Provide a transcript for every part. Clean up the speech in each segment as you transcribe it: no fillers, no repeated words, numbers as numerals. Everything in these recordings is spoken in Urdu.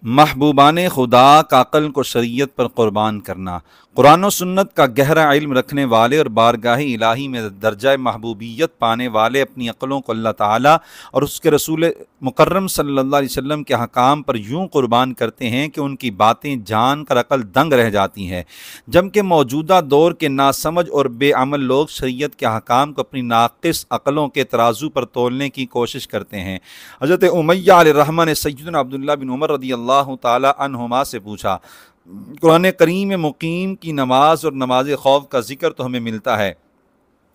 محبوبان خدا کا عقل کو شریعت پر قربان کرنا۔ قرآن و سنت کا گہرا علم رکھنے والے اور بارگاہ الہی میں درجہ محبوبیت پانے والے اپنی عقلوں کو اللہ تعالیٰ اور اس کے رسول مکرم صلی اللہ علیہ وسلم کے حکام پر یوں قربان کرتے ہیں کہ ان کی باتیں جان کر عقل دنگ رہ جاتی ہے، جبکہ موجودہ دور کے ناسمجھ اور بے عمل لوگ شریعت کے حکام کو اپنی ناقص عقلوں کے ترازو پر تولنے کی کوشش کرتے ہیں۔ حضرت امیہ علیہ الرحمہ نے سیدنا عبداللہ بن عمر رضی اللہ تعالی عنہما سے پوچھا، قرآن کریم میں مقیم کی نماز اور نماز خوف کا ذکر تو ہمیں ملتا ہے،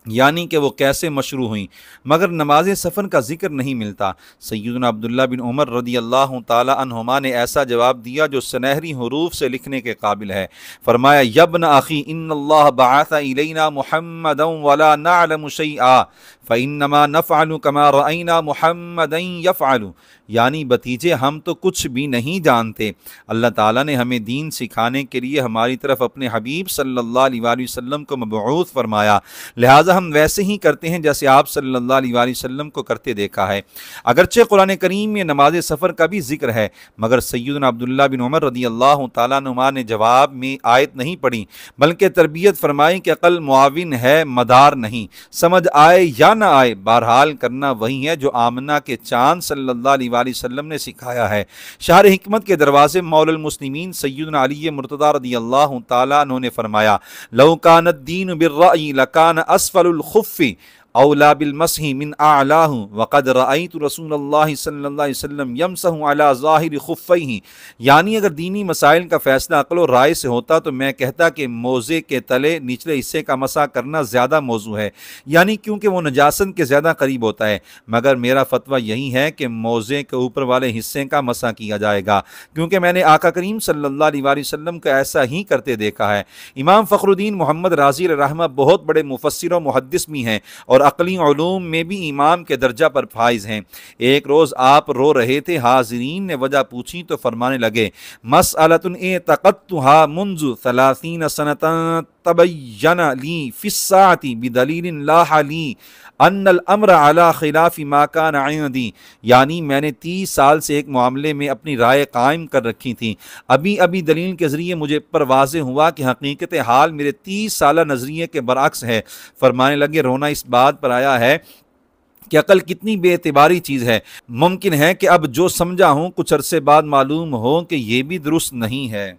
یعنی کہ وہ کیسے مشروع ہوئیں، مگر نماز سفر کا ذکر نہیں ملتا۔ سیدنا عبداللہ بن عمر رضی اللہ تعالی عنہما نے ایسا جواب دیا جو سنہری حروف سے لکھنے کے قابل ہے۔ فرمایا، یا ابن اخی ان اللہ بعث الینا محمدا ولا نعلم شیئا فانما نفعل کما رأینا محمدا یفعل، یعنی بتیجے ہم تو کچھ بھی نہیں جانتے، اللہ تعالیٰ نے ہمیں دین سکھانے کے لیے ہماری طرف اپنے حبیب صلی اللہ علیہ وآلہ وسلم کو مبعوث فرمایا، لہٰذا ہم ویسے ہی کرتے ہیں جیسے آپ صلی اللہ علیہ وآلہ وسلم کو کرتے دیکھا ہے۔ اگرچہ قرآن کریم میں نماز سفر کا بھی ذکر ہے، مگر سیدنا عبداللہ بن عمر رضی اللہ تعالیٰ عنہما نے جواب میں آیت نہیں پڑھی، بلکہ تربیت فرمائی کہ عقل معاون ہے، مدار نہیں، سمجھ آئے یا نہ آئے بہرحال کرنا وہی ہے جو آمنہ کے چاند صلی اللہ علیہ وآلہ وسلم نے سکھایا ہے۔ شہر حکمت کے دروازے مولا المسلمین سیدنا علی مرتضیٰ رضی اللہ تعالیٰ عنہ نے فرمایا، لو کان الدین بالرأی لکان اسفل الخف اولا بالمسح من اعلاہ وقد رأیت رسول اللہ صلی اللہ علیہ وسلم یمسح علی ظاہر خفیہ، یعنی اگر دینی مسائل کا فیصلہ عقل و رائے سے ہوتا تو میں کہتا کہ موزے کے تلے نچلے حصے کا مسح کرنا زیادہ موزوں ہے، یعنی کیونکہ وہ نجاست کے زیادہ قریب ہوتا ہے، مگر میرا فتویٰ یہی ہے کہ موزے کے اوپر والے حصے کا مسح کیا جائے گا، کیونکہ میں نے آقا کریم صلی اللہ علیہ وآلہ وسلم کو ایسا ہی کرتے دیکھا ہے۔ امام فخر الدین محمد رازی علیہ رحمہ بہت بڑے مفسر و محدث بھی ہیں اور عقلی علوم میں بھی امام کے درجہ پر فائز ہیں۔ ایک روز آپ رو رہے تھے، حاضرین نے وجہ پوچھی تو فرمانے لگے، مسئلۃ اعتقدتها منذ 30 سنة تبین لی فی الساعة بدلیل لاح لی ان الامر علی خلاف ما کان عندی، یعنی میں نے 30 سال سے ایک معاملے میں اپنی رائے قائم کر رکھی تھی، ابھی دلیل کے ذریعے مجھے پر واضح ہوا کہ حقیقت حال میرے 30 سالہ نظریے کے برعکس ہے۔ فرمانے لگے، رونا اس بات پر آیا ہے کہ عقل کتنی بے اعتباری چیز ہے، ممکن ہے کہ اب جو سمجھا ہوں کچھ عرصے بعد معلوم ہو کہ یہ بھی درست نہیں ہے۔